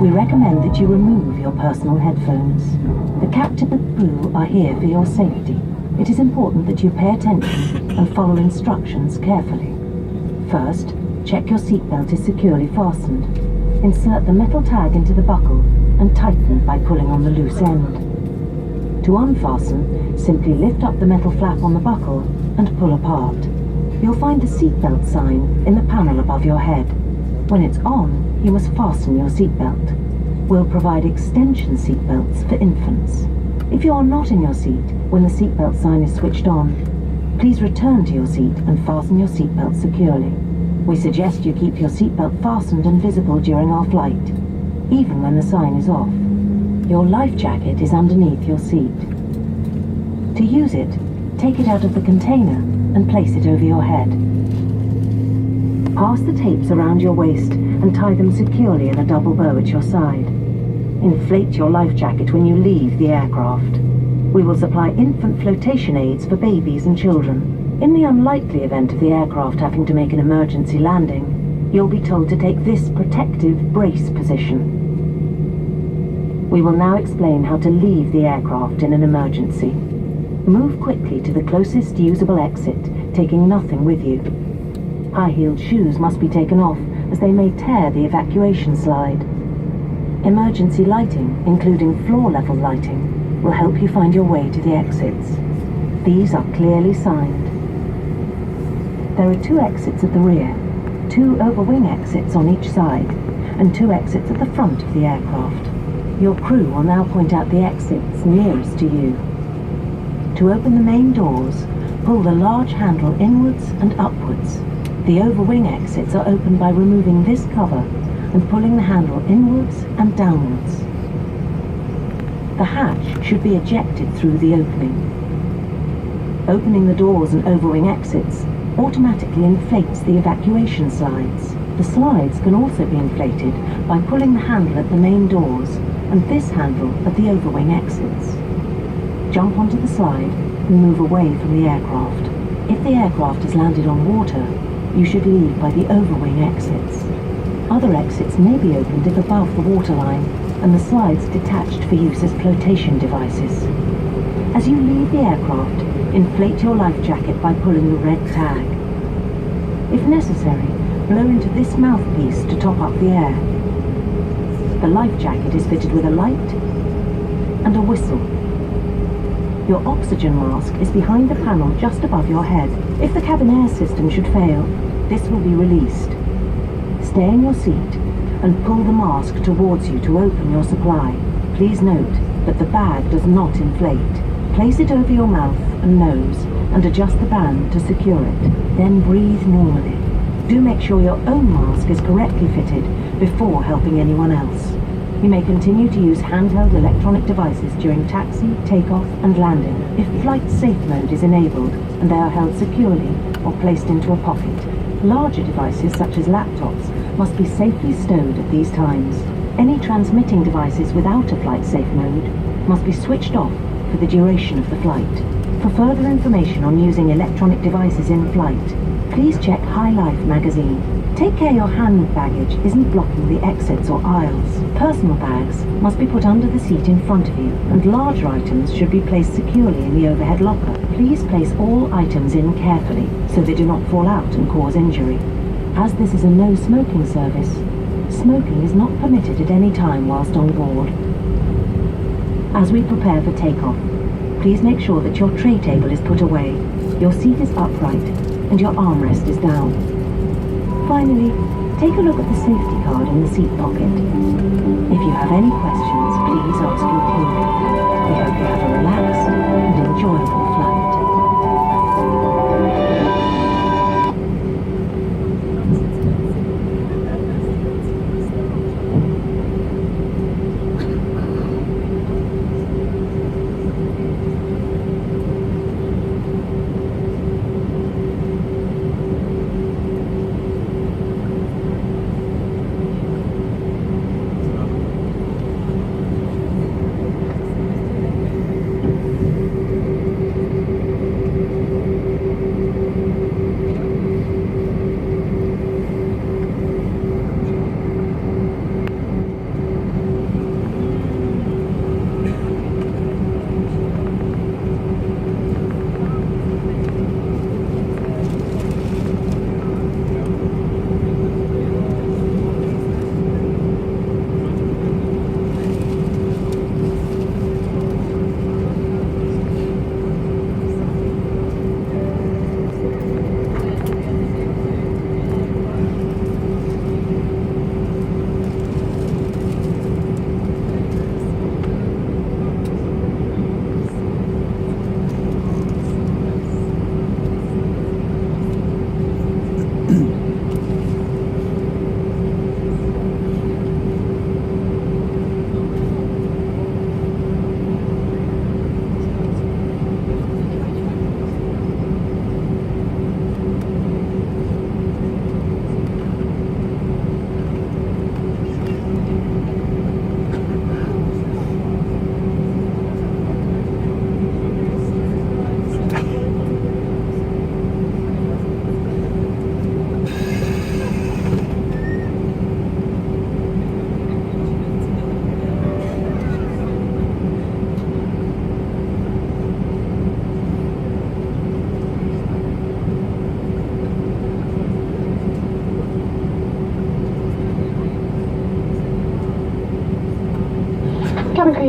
we recommend that you remove your personal headphones. The captain and crew are here for your safety. It is important that you pay attention and follow instructions carefully. First, check your seatbelt is securely fastened. Insert the metal tag into the buckle and tighten by pulling on the loose end. To unfasten, simply lift up the metal flap on the buckle and pull apart. You'll find the seatbelt sign in the panel above your head. When it's on, you must fasten your seatbelt. We'll provide extension seatbelts for infants. If you are not in your seat when the seatbelt sign is switched on, please return to your seat and fasten your seatbelt securely. We suggest you keep your seatbelt fastened and visible during our flight, even when the sign is off. Your life jacket is underneath your seat. To use it, take it out of the container and place it over your head. Pass the tapes around your waist and tie them securely in a double bow at your side. Inflate your life jacket when you leave the aircraft. We will supply infant flotation aids for babies and children. In the unlikely event of the aircraft having to make an emergency landing, you'll be told to take this protective brace position. We will now explain how to leave the aircraft in an emergency. Move quickly to the closest usable exit, taking nothing with you. High-heeled shoes must be taken off, as they may tear the evacuation slide. Emergency lighting, including floor-level lighting, will help you find your way to the exits. These are clearly signed. There are 2 exits at the rear, 2 overwing exits on each side, and 2 exits at the front of the aircraft. Your crew will now point out the exits nearest to you. To open the main doors, pull the large handle inwards and upwards. The overwing exits are opened by removing this cover and pulling the handle inwards and downwards. The hatch should be ejected through the opening. Opening the doors and overwing exits automatically inflates the evacuation slides. The slides can also be inflated by pulling the handle at the main doors and this handle at the overwing exits. Jump onto the slide and move away from the aircraft. If the aircraft is landed on water, you should leave by the overwing exits. Other exits may be opened if above the waterline and the slides detached for use as flotation devices. As you leave the aircraft, inflate your life jacket by pulling the red tag. If necessary, blow into this mouthpiece to top up the air. The life jacket is fitted with a light and a whistle. Your oxygen mask is behind the panel just above your head. If the cabin air system should fail, this will be released. Stay in your seat and pull the mask towards you to open your supply. Please note that the bag does not inflate. Place it over your mouth and nose and adjust the band to secure it. Then breathe normally. Do make sure your own mask is correctly fitted before helping anyone else. You may continue to use handheld electronic devices during taxi, takeoff and landing if flight safe mode is enabled and they are held securely or placed into a pocket. Larger devices such as laptops must be safely stowed at these times. Any transmitting devices without a flight safe mode must be switched off for the duration of the flight. For further information on using electronic devices in flight, please check High Life magazine. Take care your hand baggage isn't blocking the exits or aisles. Personal bags must be put under the seat in front of you, and larger items should be placed securely in the overhead locker. Please place all items in carefully so they do not fall out and cause injury. As this is a no smoking service, smoking is not permitted at any time whilst on board. As we prepare for takeoff, please make sure that your tray table is put away, your seat is upright, and your armrest is down. Finally, take a look at the safety card in the seat pocket. If you have any questions, please ask your crew. We hope you have a relaxed and enjoyable flight.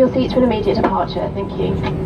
your seats for an immediate departure. Thank you.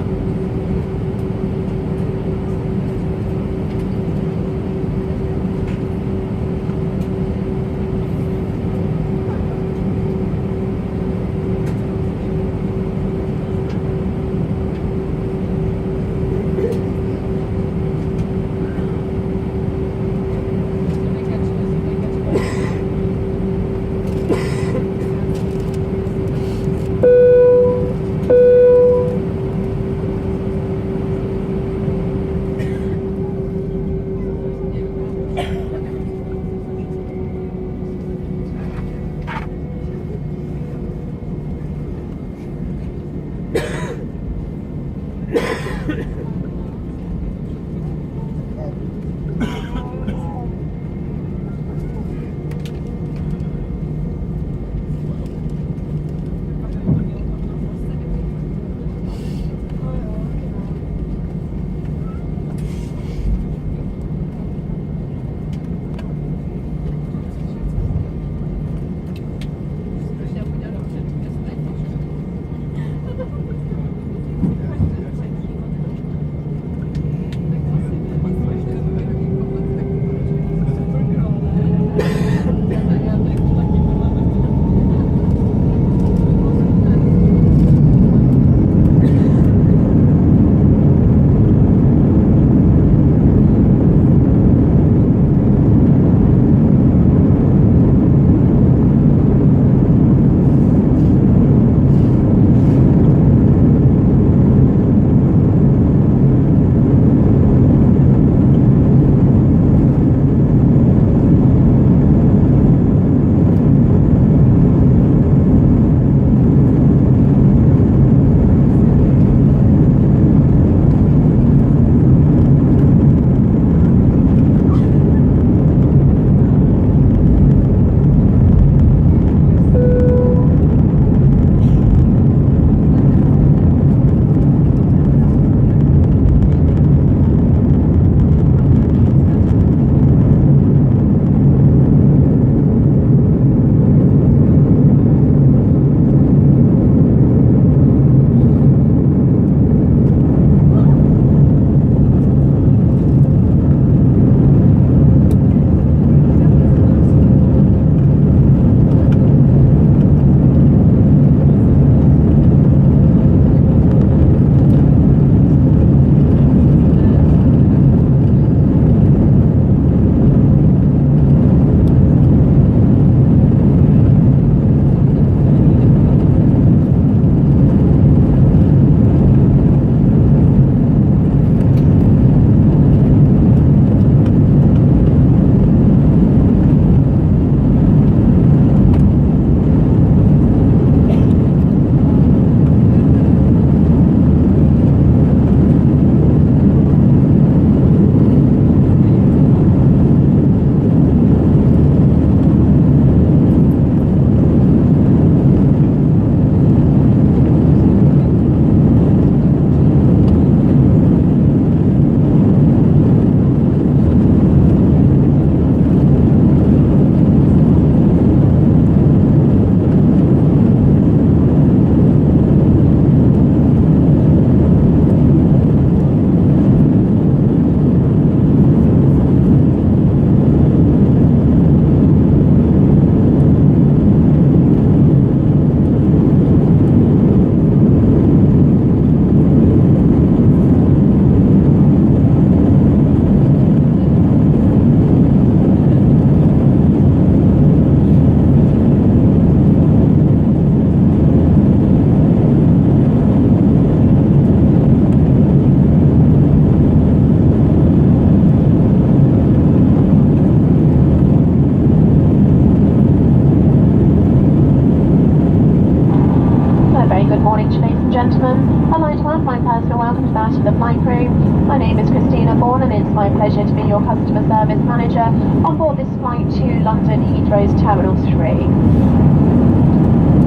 my pleasure to be your customer service manager on board this flight to London Heathrow's Terminal 3.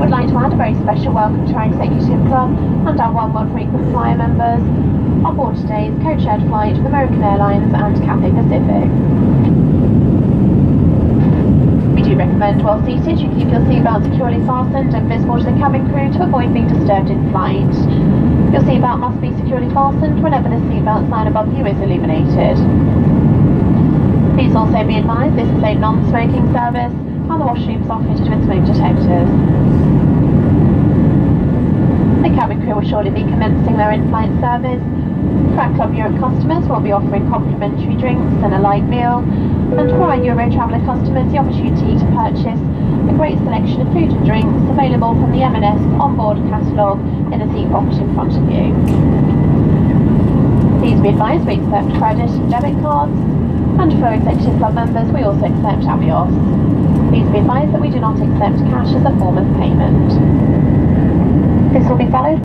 We'd like to add a very special welcome to our Executive Club and our One World frequent flyer members on board today's co-shared flight with American Airlines and Cathay Pacific. We do do recommend, while seated, you keep your seatbelt securely fastened and visible to the cabin crew to avoid being disturbed in flight. Your seatbelt must be securely fastened whenever the seatbelt sign above you is illuminated. Please also be advised this is a non-smoking service and the washrooms are fitted with smoke detectors. The cabin crew will shortly be commencing their in-flight service. For Club Europe customers, we'll be offering complimentary drinks and a light meal, and for our Euro Traveller customers, the opportunity to purchase a great selection of food and drinks available from the M&S onboard catalogue in the seat pocket in front of you. Please be advised we accept credit and debit cards, and for Executive Club members, we also accept Avios. Please be advised that we do not accept cash as a form of payment. This will be followed